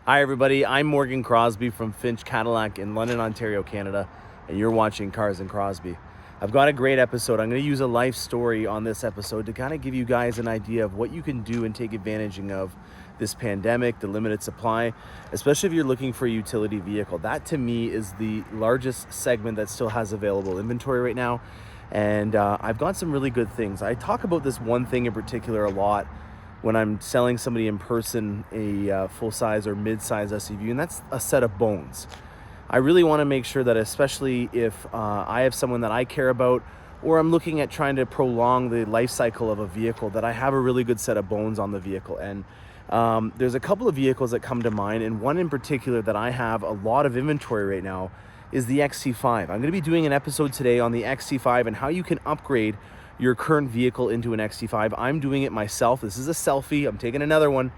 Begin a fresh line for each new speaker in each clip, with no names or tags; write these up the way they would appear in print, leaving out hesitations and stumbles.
Hi everybody, I'm Mcrosbie from Finch Cadillac in London, Ontario, Canada, and you're watching Cars and Crosby. I've got a great episode. I'm going to use a life story on this episode to kind of give you guys an idea of what you can do and take advantage of this pandemic, the limited supply, especially if you're looking for a utility vehicle. That to me is the largest segment that still has available inventory right now. And I've got some really good things. I talk about this one thing in particular a lot when I'm selling somebody in person a full-size or mid-size SUV, and that's a set of bones. I really want to make sure that, especially if I have someone that I care about, or I'm looking at trying to prolong the life cycle of a vehicle, that I have a really good set of bones on the vehicle. And there's a couple of vehicles that come to mind, and one in particular that I have a lot of inventory right now is the Xc5. I'm going to be doing an episode today on the Xc5 and how you can upgrade your current vehicle into an Xc5. I'm doing it myself. This is a selfie. I'm taking another one.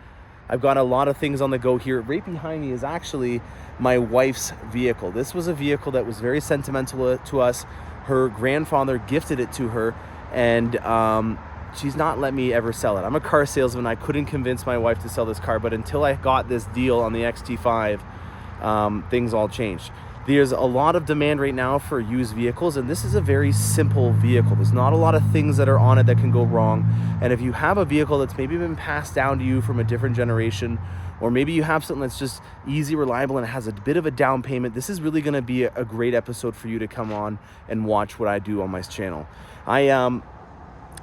I've got a lot of things on the go here. Right behind me is actually my wife's vehicle. This was a vehicle that was very sentimental to us. Her grandfather gifted it to her, and she's not let me ever sell it. I'm a car salesman. I couldn't convince my wife to sell this car, but until I got this deal on the XT5, things all changed. There's a lot of demand right now for used vehicles, and this is a very simple vehicle. There's not a lot of things that are on it that can go wrong. And if you have a vehicle that's maybe been passed down to you from a different generation, or maybe you have something that's just easy, reliable, and it has a bit of a down payment, this is really going to be a great episode for you to come on and watch what I do on my channel.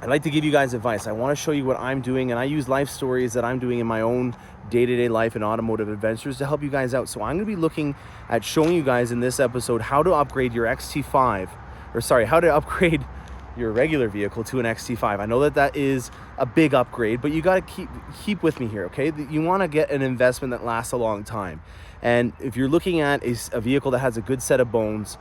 I'd like to give you guys advice. I want to show you what I'm doing, and I use life stories that I'm doing in my own day-to-day life and automotive adventures to help you guys out. So I'm going to be looking at showing you guys in this episode how to upgrade your how to upgrade your regular vehicle to an XT5. I know that is a big upgrade, but you got to keep with me here, okay? You want to get an investment that lasts a long time. And if you're looking at a vehicle that has a good set of bones,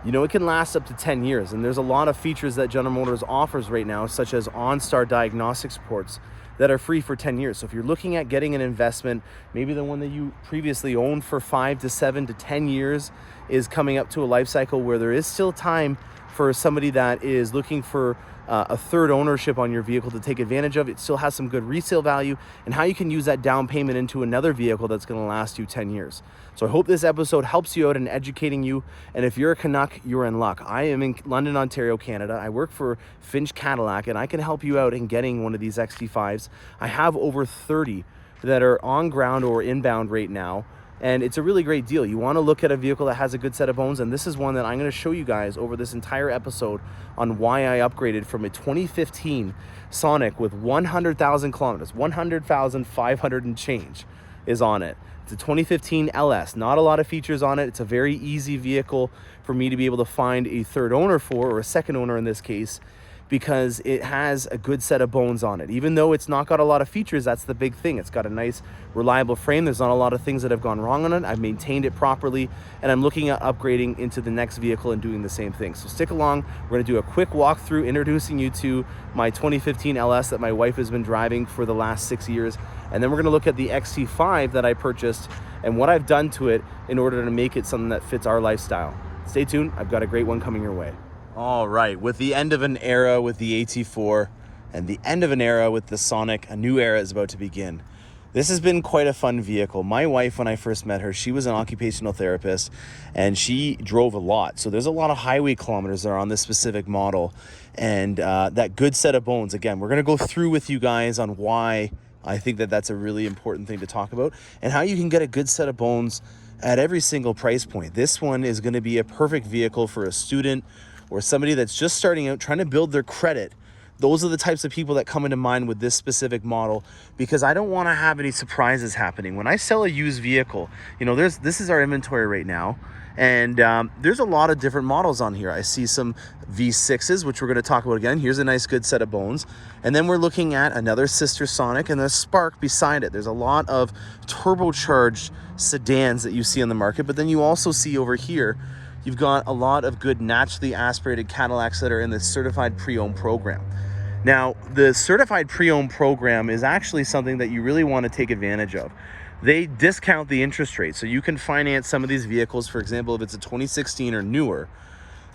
you know, it can last up to 10 years. And there's a lot of features that General Motors offers right now, such as OnStar diagnostic supports that are free for 10 years. So if you're looking at getting an investment, maybe the one that you previously owned for 5 to 7 to 10 years is coming up to a life cycle where there is still time for somebody that is looking for a third ownership on your vehicle to take advantage of. It still has some good resale value, and how you can use that down payment into another vehicle that's going to last you 10 years. So I hope this episode helps you out in educating you. And if you're a Canuck, you're in luck. I am in London, Ontario, Canada. I work for Finch Cadillac, and I can help you out in getting one of these XT5s. I have over 30 that are on ground or inbound right now. And it's a really great deal. You want to look at a vehicle that has a good set of bones, and this is one that I'm going to show you guys over this entire episode on why I upgraded from a 2015 Sonic with 100,000 kilometers, 100,500 and change is on it. It's a 2015 LS, not a lot of features on it. It's a very easy vehicle for me to be able to find a third owner for, or a second owner in this case, because it has a good set of bones on it. Even though it's not got a lot of features, that's the big thing. It's got a nice, reliable frame. There's not a lot of things that have gone wrong on it. I've maintained it properly, and I'm looking at upgrading into the next vehicle and doing the same thing. So stick along. We're gonna do a quick walkthrough introducing you to my 2015 LS that my wife has been driving for the last 6 years. And then we're gonna look at the XC5 that I purchased and what I've done to it in order to make it something that fits our lifestyle. Stay tuned. I've got a great one coming your way. All right, with the end of an era with the AT4 and the end of an era with the Sonic, a new era is about to begin. This has been quite a fun vehicle. My wife, when I first met her, she was an occupational therapist and she drove a lot. So there's a lot of highway kilometers that are on this specific model. And that good set of bones, again, we're gonna go through with you guys on why I think that that's a really important thing to talk about and how you can get a good set of bones at every single price point. This one is gonna be a perfect vehicle for a student or somebody that's just starting out trying to build their credit. Those are the types of people that come into mind with this specific model, because I don't want to have any surprises happening. When I sell a used vehicle, you know, this is our inventory right now, and there's a lot of different models on here. I see some V6s, which we're going to talk about again. Here's a nice good set of bones. And then we're looking at another sister Sonic and a Spark beside it. There's a lot of turbocharged sedans that you see on the market, but then you also see over here, you've got a lot of good naturally aspirated Cadillacs that are in the certified pre-owned program. Now, the certified pre-owned program is actually something that you really want to take advantage of. They discount the interest rate, so you can finance some of these vehicles, for example, if it's a 2016 or newer,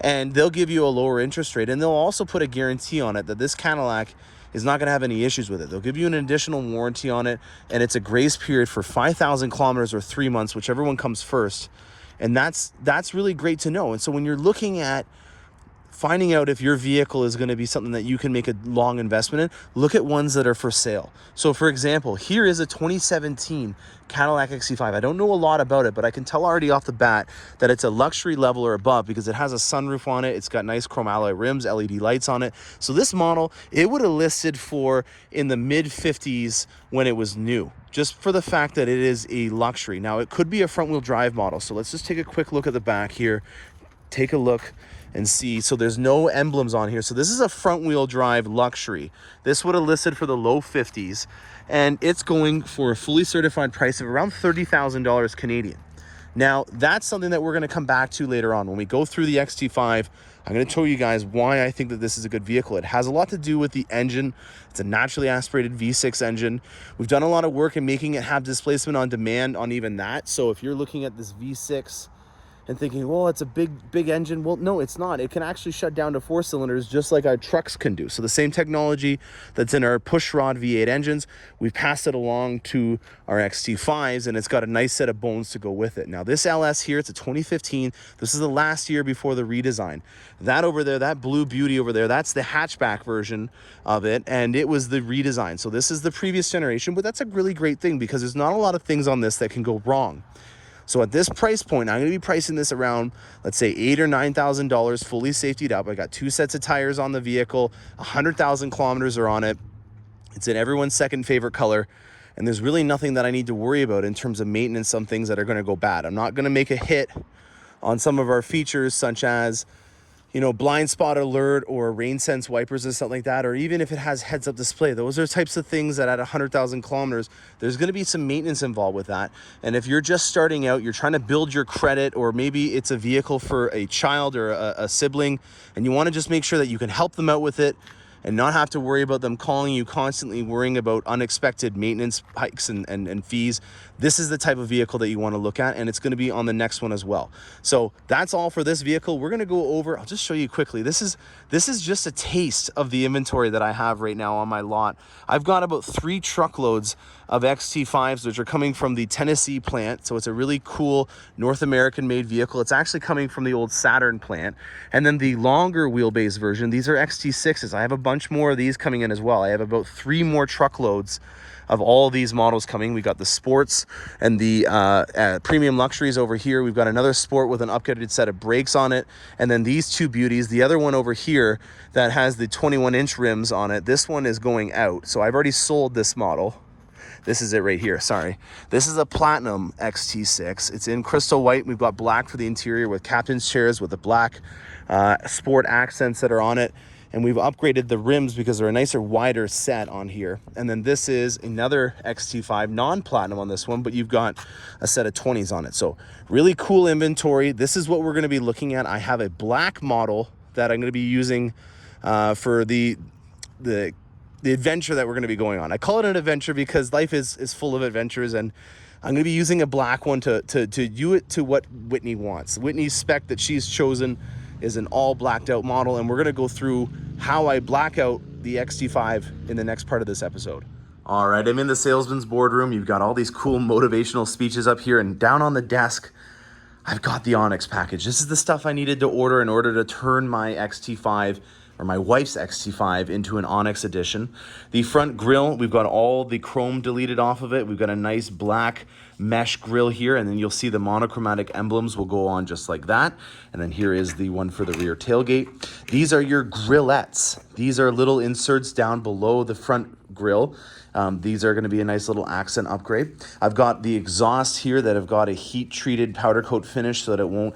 and they'll give you a lower interest rate, and they'll also put a guarantee on it that this Cadillac is not going to have any issues with it. They'll give you an additional warranty on it, and it's a grace period for 5,000 kilometers or 3 months, whichever one comes first. And that's really great to know. And so when you're looking at finding out if your vehicle is going to be something that you can make a long investment in, look at ones that are for sale. So for example, here is a 2017 Cadillac XC5. I don't know a lot about it, but I can tell already off the bat that it's a luxury level or above because it has a sunroof on it. It's got nice chrome alloy rims, LED lights on it. So this model, it would have listed for in the mid 50s when it was new, just for the fact that it is a luxury. Now it could be a front wheel drive model. So let's just take a quick look at the back here. Take a look and see. So there's no emblems on here. So this is a front wheel drive luxury. This would have listed for the low 50s, and it's going for a fully certified price of around $30,000 Canadian. Now that's something that we're going to come back to later on when we go through the XT5. I'm going to show you guys why I think that this is a good vehicle. It has a lot to do with the engine. It's a naturally aspirated V6 engine. We've done a lot of work in making it have displacement on demand on even that. So if you're looking at this V6 and thinking, well, it's a big engine. Well, no, it's not. It can actually shut down to 4 cylinders just like our trucks can do. So the same technology that's in our pushrod V8 engines, we've passed it along to our XT5s, and it's got a nice set of bones to go with it. Now this LS here, it's a 2015. This is the last year before the redesign. That over there, that blue beauty over there, that's the hatchback version of it, and it was the redesign. So this is the previous generation, but that's a really great thing because there's not a lot of things on this that can go wrong. So at this price point, I'm going to be pricing this around, let's say $8,000 or $9,000 fully safetied up. I got 2 sets of tires on the vehicle, 100,000 kilometers are on it. It's in everyone's second favorite color. And there's really nothing that I need to worry about in terms of maintenance on things that are going to go bad. I'm not going to make a hit on some of our features such as, you know, blind spot alert or rain sense wipers and something like that, or even if it has heads up display. Those are types of things that at 100,000 kilometers, there's going to be some maintenance involved with that. And if you're just starting out, you're trying to build your credit, or maybe it's a vehicle for a child or a sibling, and you want to just make sure that you can help them out with it and not have to worry about them calling you constantly, worrying about unexpected maintenance hikes and fees. This is the type of vehicle that you want to look at, and it's going to be on the next one as well. So that's all for this vehicle. We're going to go over, I'll just show you quickly. This is just a taste of the inventory that I have right now on my lot. I've got about 3 truckloads of XT5s, which are coming from the Tennessee plant. So it's a really cool North American made vehicle. It's actually coming from the old Saturn plant. And then the longer wheelbase version, these are XT6s. I have a bunch more of these coming in as well. I have about 3 more truckloads of all of these models coming. We got the sports and the premium luxuries over here. We've got another sport with an upgraded set of brakes on it. And then these 2 beauties, the other one over here that has the 21-inch rims on it, this one is going out. So I've already sold this model. This is it right here, sorry. This is a Platinum XT6. It's in crystal white. We've got black for the interior with captain's chairs with the black sport accents that are on it. And we've upgraded the rims because they're a nicer, wider set on here. And then this is another XT5, non-platinum on this one, but you've got a set of 20s on it. So really cool inventory. This is what we're gonna be looking at. I have a black model that I'm gonna be using for the adventure that we're going to be going on. I call it an adventure because life is full of adventures, and I'm going to be using a black one to do it to what Whitney wants. Whitney's spec that she's chosen is an all blacked out model, and we're going to go through how I black out the XT5 in the next part of this episode. All right, I'm in the salesman's boardroom. You've got all these cool motivational speeches up here, and down on the desk, I've got the Onyx package. This is the stuff I needed to order in order to turn my XT5 or my wife's XT5 into an Onyx edition. The front grille, we've got all the chrome deleted off of it. We've got a nice black mesh grille here, and then you'll see the monochromatic emblems will go on just like that. And then here is the one for the rear tailgate. These are your grillettes. These are little inserts down below the front grille. These are going to be a nice little accent upgrade. I've got the exhaust here that have got a heat-treated powder coat finish so that it won't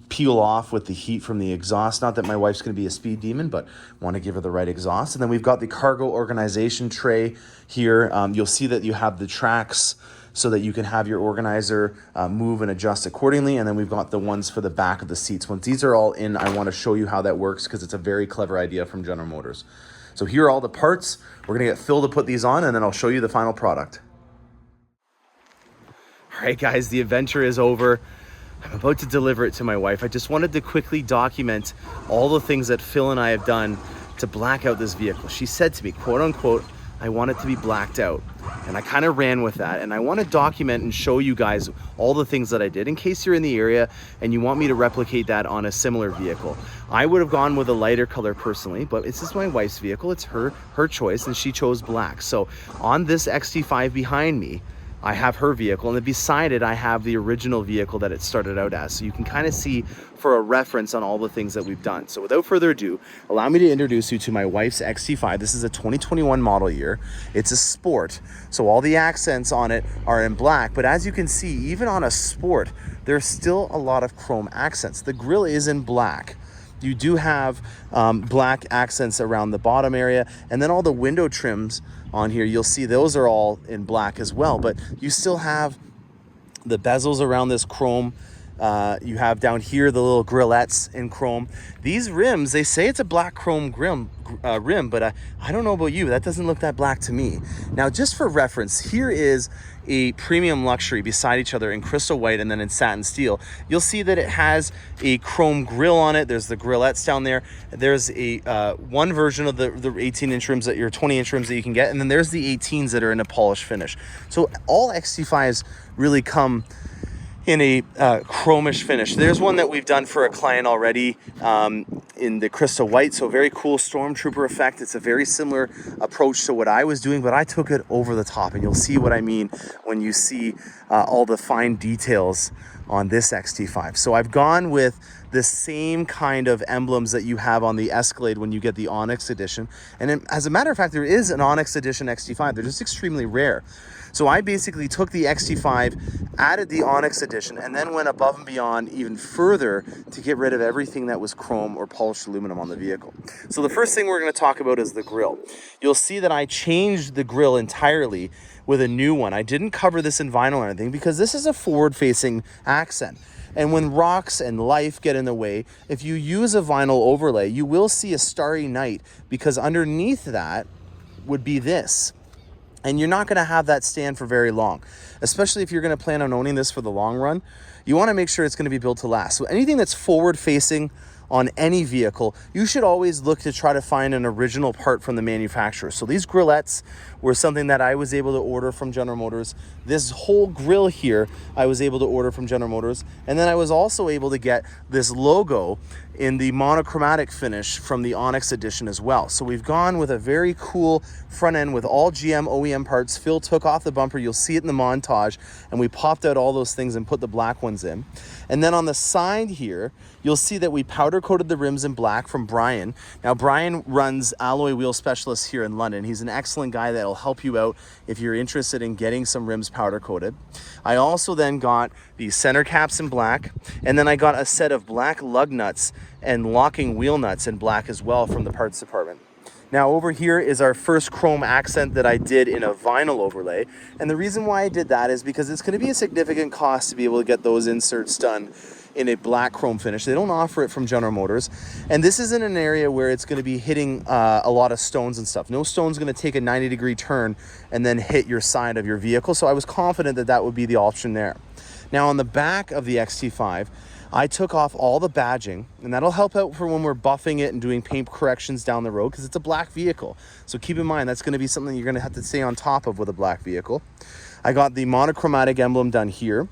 peel off with the heat from the exhaust. Not that my wife's going to be a speed demon, but want to give her the right exhaust. And then we've got the cargo organization tray here. You'll see that you have the tracks so that you can have your organizer move and adjust accordingly. And then we've got the ones for the back of the seats. Once these are all in, I want to show you how that works because it's a very clever idea from General Motors. So here are all the parts. We're going to get Phil to put these on, and then I'll show you the final product. All right, guys, the adventure is over. I'm about to deliver it to my wife. I just wanted to quickly document all the things that Phil and I have done to black out this vehicle. She said to me, quote unquote, I want it to be blacked out. And I kind of ran with that. And I want to document and show you guys all the things that I did in case you're in the area and you want me to replicate that on a similar vehicle. I would have gone with a lighter color personally, but this is my wife's vehicle. It's her choice, and she chose black. So on this XT5 behind me, I have her vehicle, and then beside it, I have the original vehicle that it started out as. So you can kind of see for a reference on all the things that we've done. So without further ado, allow me to introduce you to my wife's XT5. This is a 2021 model year. It's a Sport. So all the accents on it are in black, but as you can see, even on a Sport, there's still a lot of chrome accents. The grille is in black. You do have black accents around the bottom area, and then all the window trims on here, you'll see those are all in black as well, but you still have the bezels around this chrome. You have down here the little grillettes in chrome. These rims, they say it's a black chrome rim, but I don't know about you, that doesn't look that black to me. Now, just for reference, here is a premium luxury beside each other in crystal white and then in satin steel. You'll see that it has a chrome grille on it. There's the grillettes down there. There's a one version of the 18-inch rims, that your 20-inch rims that you can get, and then there's the 18s that are in a polished finish. So all XT5s really come in a chromish finish. There's one that we've done for a client already in the crystal white, so very cool stormtrooper effect. It's a very similar approach to what I was doing, but I took it over the top, and you'll see what I mean when you see all the fine details on this XT5. So I've gone with the same kind of emblems that you have on the Escalade when you get the Onyx edition. And as a matter of fact, there is an Onyx edition XT5. They're just extremely rare. So I basically took the XT5, added the Onyx edition, and then went above and beyond even further to get rid of everything that was chrome or polished aluminum on the vehicle. So the first thing we're going to talk about is the grille. You'll see that I changed the grille entirely with a new one. I didn't cover this in vinyl or anything because this is a forward-facing accent. And when rocks and life get in the way, if you use a vinyl overlay, you will see a starry night, because underneath that would be this. And you're not going to have that stand for very long, especially if you're going to plan on owning this for the long run. You want to make sure it's going to be built to last. So anything that's forward facing on any vehicle, you should always look to try to find an original part from the manufacturer. So these grillettes were something that I was able to order from General Motors. This whole grille here, I was able to order from General Motors. And then I was also able to get this logo in the monochromatic finish from the Onyx edition as well. So we've gone with a very cool front end with all GM OEM parts. Phil took off the bumper. You'll see it in the montage. And we popped out all those things and put the black ones in. And then on the side here, you'll see that we powder coated the rims in black from Brian. Now, Brian runs Alloy Wheel Specialists here in London. He's an excellent guy that'll help you out if you're interested in getting some rims powder coated. I also then got the center caps in black, and then I got a set of black lug nuts and locking wheel nuts in black as well from the parts department. Now over here is our first chrome accent that I did in a vinyl overlay. And the reason why I did that is because it's going to be a significant cost to be able to get those inserts done in a black chrome finish. They don't offer it from General Motors. And this is in an area where it's going to be hitting a lot of stones and stuff. No stone's going to take a 90-degree turn and then hit your side of your vehicle. So I was confident that that would be the option there. Now on the back of the XT5, I took off all the badging, and that'll help out for when we're buffing it and doing paint corrections down the road, because it's a black vehicle. So keep in mind, that's going to be something you're going to have to stay on top of with a black vehicle. I got the monochromatic emblem done here.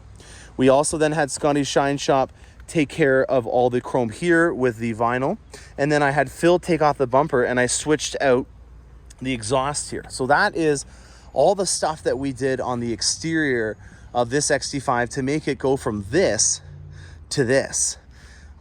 We also then had Scotty's Shine Shop take care of all the chrome here with the vinyl. And then I had Phil take off the bumper, and I switched out the exhaust here. So that is all the stuff that we did on the exterior of this XT5 to make it go from this to this.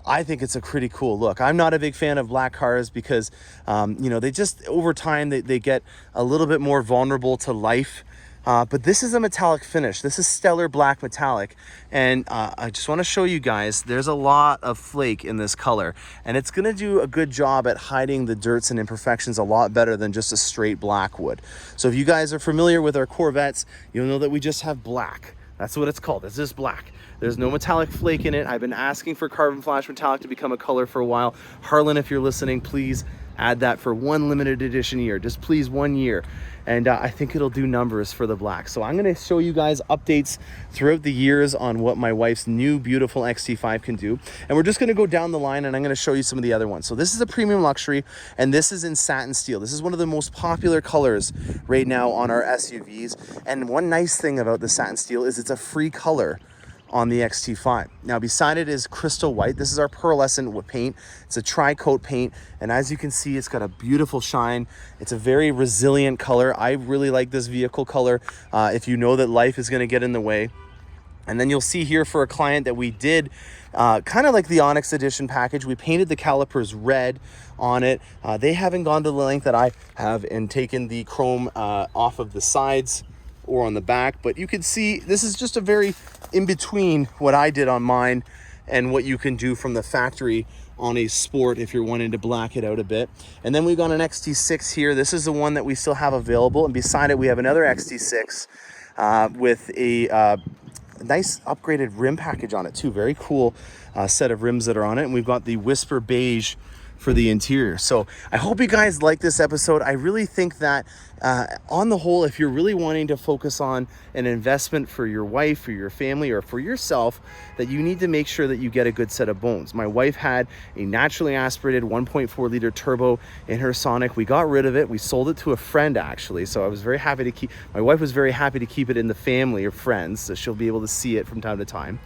I think it's a pretty cool look. I'm not a big fan of black cars because, you know, they just, over time, they get a little bit more vulnerable to life. But this is a metallic finish. This is stellar black metallic. And I just want to show you guys, there's a lot of flake in this color. And it's going to do a good job at hiding the dirts and imperfections a lot better than just a straight black would. So if you guys are familiar with our Corvettes, you'll know that we just have black. That's what it's called. It's just black. There's no metallic flake in it. I've been asking for carbon flash metallic to become a color for a while. Harlan, if you're listening, please Add that for one limited edition year, just please 1 year. And I think it'll do numbers for the black. So I'm gonna show you guys updates throughout the years on what my wife's new beautiful XT5 can do. And we're just gonna go down the line and I'm gonna show you some of the other ones. So this is a premium luxury and this is in satin steel. This is one of the most popular colors right now on our SUVs. And one nice thing about the satin steel is it's a free color on the XT5. Now beside it is crystal white. This is our pearlescent paint. It's a tri-coat paint, and as you can see, it's got a beautiful shine. It's a very resilient color. I really like this vehicle color if you know that life is going to get in the way. And then you'll see here for a client that we did kind of like the Onyx edition package, we painted the calipers red on it. They haven't gone to the length that I have and taken the chrome off of the sides or on the back, but you can see this is just a very in between what I did on mine and what you can do from the factory on a Sport if you're wanting to black it out a bit. And then we've got an XT6 here. This is the one that we still have available, and beside it we have another XT6 with a nice upgraded rim package on it too. Very cool set of rims that are on it, and we've got the Whisper beige for the interior. So I hope you guys like this episode. I really think that on the whole, if you're really wanting to focus on an investment for your wife, for your family, or for yourself, that you need to make sure that you get a good set of bones. My wife had a naturally aspirated 1.4 liter turbo in her Sonic. We got rid of it. We sold it to a friend actually. So I was very happy to keep, my wife was very happy to keep it in the family or friends, so she'll be able to see it from time to time.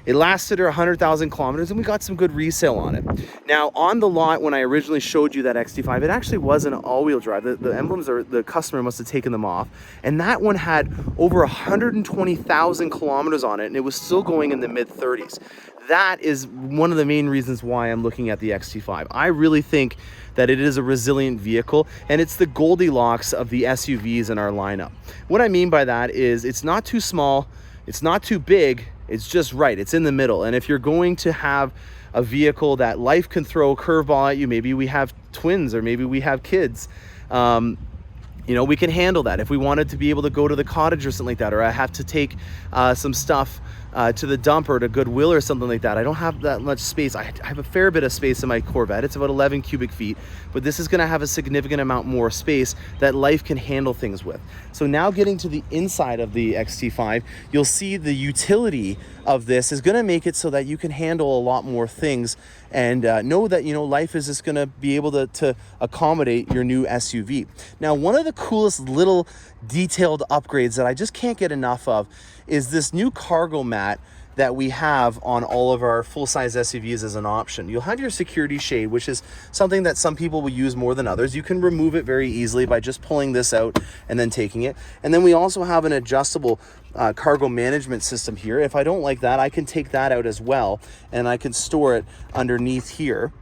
It lasted her 100,000 kilometers and we got some good resale on it. Now on the lot, when I originally showed you that XT5, it actually was an all-wheel drive. The emblems, are the customer must have taken them off. And that one had over 120,000 kilometers on it and it was still going in the mid 30s. That is one of the main reasons why I'm looking at the XT5. I really think that it is a resilient vehicle and it's the Goldilocks of the SUVs in our lineup. What I mean by that is it's not too small, it's not too big, it's just right. It's in the middle. And if you're going to have a vehicle that life can throw a curveball at you, maybe we have twins or maybe we have kids, you know, we can handle that. If we wanted to be able to go to the cottage or something like that, or I have to take some stuff to the dump or to Goodwill or something like that, I don't have that much space. I have a fair bit of space in my Corvette. It's about 11 cubic feet, but this is gonna have a significant amount more space that life can handle things with. So now getting to the inside of the XT5, you'll see the utility of this is gonna make it so that you can handle a lot more things and know that, you know, life is just gonna be able to accommodate your new SUV. Now, one of the coolest little detailed upgrades that I just can't get enough of is this new cargo mat that we have on all of our full-size SUVs as an option. You'll have your security shade, which is something that some people will use more than others. You can remove it very easily by just pulling this out and then taking it. And then we also have an adjustable cargo management system here. If I don't like that, I can take that out as well, and I can store it underneath here.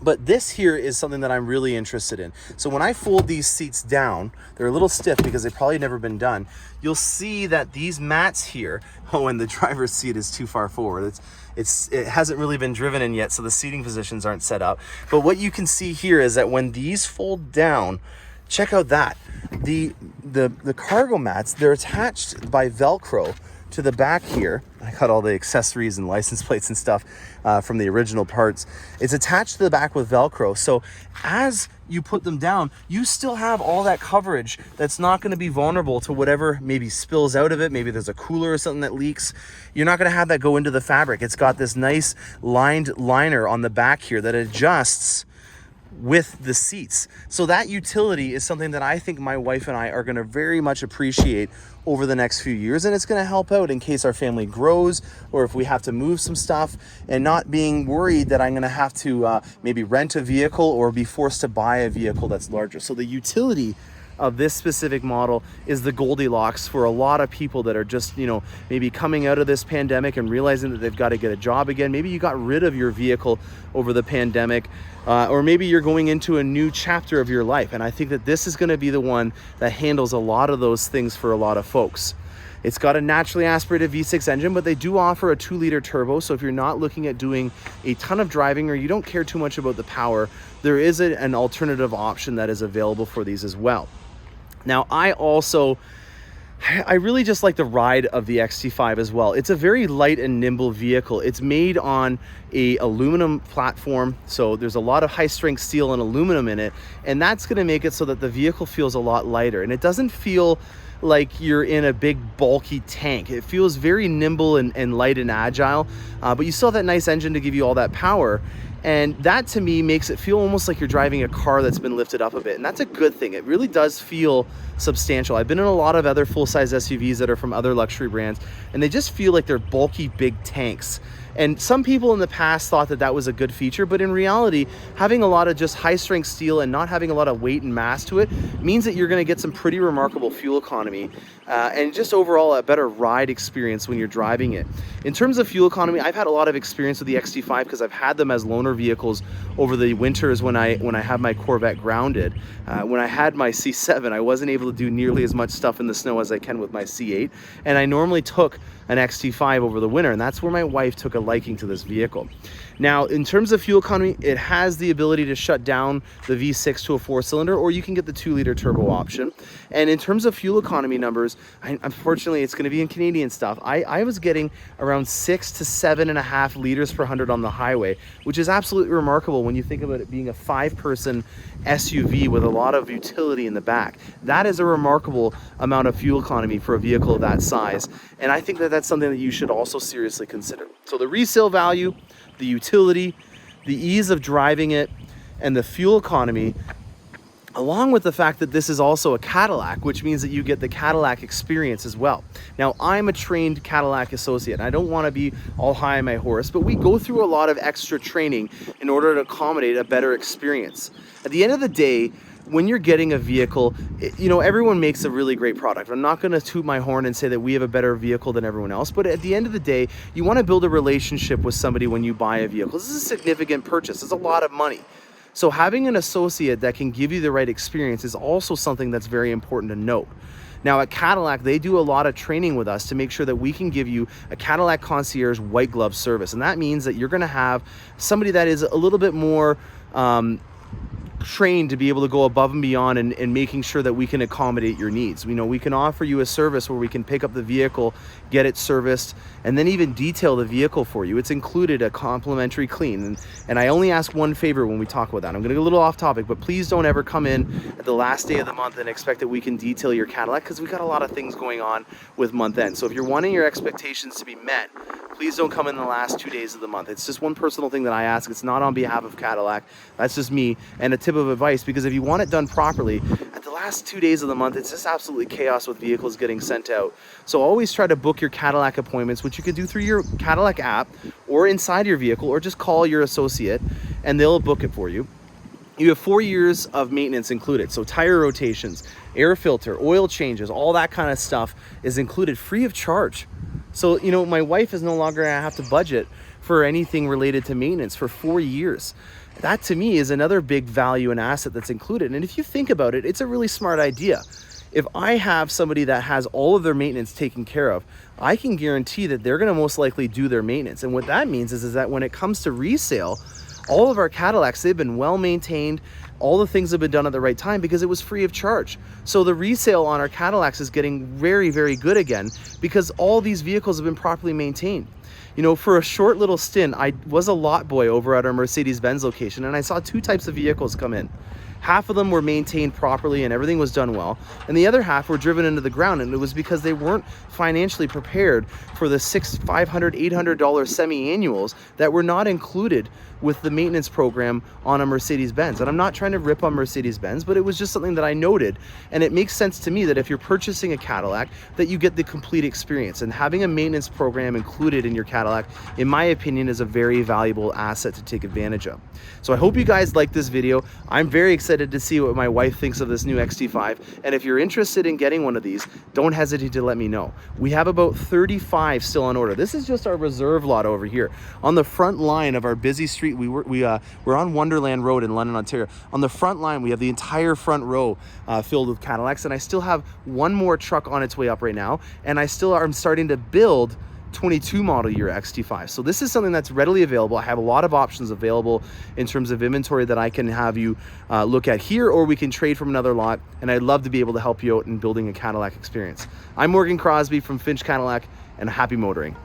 But this here is something that I'm really interested in. So when I fold these seats down, they're a little stiff because they've probably never been done. You'll see that these mats here, oh, and the driver's seat is too far forward. It hasn't really been driven in yet, so the seating positions aren't set up. But what you can see here is that when these fold down, check out that. The cargo mats, they're attached by Velcro to the back here. I got all the accessories and license plates and stuff from the original parts. It's attached to the back with Velcro. So as you put them down, you still have all that coverage that's not going to be vulnerable to whatever maybe spills out of it. Maybe there's a cooler or something that leaks. You're not going to have that go into the fabric. It's got this nice lined liner on the back here that adjusts with the seats. So that utility is something that I think my wife and I are going to very much appreciate over the next few years, and it's going to help out in case our family grows or if we have to move some stuff, and not being worried that I'm going to have to maybe rent a vehicle or be forced to buy a vehicle that's larger. So the utility of this specific model is the Goldilocks for a lot of people that are just, you know, maybe coming out of this pandemic and realizing that they've got to get a job again. Maybe you got rid of your vehicle over the pandemic, or maybe you're going into a new chapter of your life. And I think that this is going to be the one that handles a lot of those things for a lot of folks. It's got a naturally aspirated V6 engine, but they do offer a 2-liter turbo. So if you're not looking at doing a ton of driving or you don't care too much about the power, there is an alternative option that is available for these as well. Now, I also I really just like the ride of the XT5 as well. It's a very light and nimble vehicle. It's made on a aluminum platform, so there's a lot of high strength steel and aluminum in it, and that's going to make it so that the vehicle feels a lot lighter, and it doesn't feel like you're in a big bulky tank. It feels very nimble and light and agile, but you still have that nice engine to give you all that power. And that to me makes it feel almost like you're driving a car that's been lifted up a bit. And that's a good thing. It really does feel substantial. I've been in a lot of other full-size SUVs that are from other luxury brands, and they just feel like they're bulky, big tanks. And some people in the past thought that that was a good feature, but in reality, having a lot of just high strength steel and not having a lot of weight and mass to it means that you're going to get some pretty remarkable fuel economy and just overall a better ride experience when you're driving it. In terms of fuel economy, I've had a lot of experience with the XT5 because I've had them as loaner vehicles over the winters when I have my Corvette grounded. When I had my C7, I wasn't able to do nearly as much stuff in the snow as I can with my C8, and I normally took an XT5 over the winter, and that's where my wife took a liking to this vehicle. Now, in terms of fuel economy, it has the ability to shut down the V6 to a 4-cylinder, or you can get the 2-liter turbo option. And in terms of fuel economy numbers, unfortunately, it's going to be in Canadian stuff. I was getting around 6 to 7.5 liters per 100 on the highway, which is absolutely remarkable when you think about it being a 5-person SUV with a lot of utility in the back. That is a remarkable amount of fuel economy for a vehicle of that size, and I think that that's something that you should also seriously consider. So the resale value, the utility, the ease of driving it, and the fuel economy, along with the fact that this is also a Cadillac, which means that you get the Cadillac experience as well. Now, I'm a trained Cadillac associate, and I don't want to be all high on my horse, but we go through a lot of extra training in order to accommodate a better experience. At the end of the day, when you're getting a vehicle, you know, everyone makes a really great product. I'm not going to toot my horn and say that we have a better vehicle than everyone else, but at the end of the day, you want to build a relationship with somebody when you buy a vehicle. This is a significant purchase. It's a lot of money. So having an associate that can give you the right experience is also something that's very important to note. Now at Cadillac, they do a lot of training with us to make sure that we can give you a Cadillac concierge white glove service. And that means that you're going to have somebody that is a little bit more trained to be able to go above and beyond and making sure that we can accommodate your needs. We know we can offer you a service where we can pick up the vehicle, get it serviced, and then even detail the vehicle for you. It's included a complimentary clean. And I only ask one favor when we talk about that. I'm going to go a little off topic, but please don't ever come in at the last day of the month and expect that we can detail your Cadillac, because we've got a lot of things going on with month end. So if you're wanting your expectations to be met, please don't come in the last 2 days of the month. It's just one personal thing that I ask. It's not on behalf of Cadillac. That's just me. And a tip of advice, because if you want it done properly, at the last 2 days of the month, it's just absolutely chaos with vehicles getting sent out. So always try to book your Cadillac appointments, which you can do through your Cadillac app or inside your vehicle, or just call your associate and they'll book it for you. You have 4 years of maintenance included. So tire rotations, air filter, oil changes, all that kind of stuff is included free of charge. So, you know, my wife is no longer gonna have to budget for anything related to maintenance for 4 years. That to me is another big value and asset that's included. And if you think about it, it's a really smart idea. If I have somebody that has all of their maintenance taken care of, I can guarantee that they're gonna most likely do their maintenance. And what that means is that when it comes to resale, all of our Cadillacs, they've been well maintained. All the things have been done at the right time because it was free of charge. So the resale on our Cadillacs is getting very, very good again because all these vehicles have been properly maintained. You know, for a short little stint, I was a lot boy over at our Mercedes-Benz location, and I saw 2 types of vehicles come in. Half of them were maintained properly and everything was done well, and the other half were driven into the ground, and it was because they weren't financially prepared for the $500, $800 semi-annuals that were not included with the maintenance program on a Mercedes-Benz. And I'm not trying to rip on Mercedes-Benz, but it was just something that I noted, and it makes sense to me that if you're purchasing a Cadillac, that you get the complete experience. And having a maintenance program included in your Cadillac, in my opinion, is a very valuable asset to take advantage of. So I hope you guys like this video. I'm very excited to see what my wife thinks of this new XT5, and if you're interested in getting one of these, don't hesitate to let me know. We have about 35 still on order. This is just our reserve lot over here. On the front line of our busy street, we're on Wonderland Road in London, Ontario. On the front line, we have the entire front row filled with Cadillacs, and I still have one more truck on its way up right now, and I'm starting to build 22 model year XT5. So this is something that's readily available. I have a lot of options available in terms of inventory that I can have you look at here, or we can trade from another lot, and I'd love to be able to help you out in building a Cadillac experience. I'm Morgan Crosby from Finch Cadillac, and happy motoring.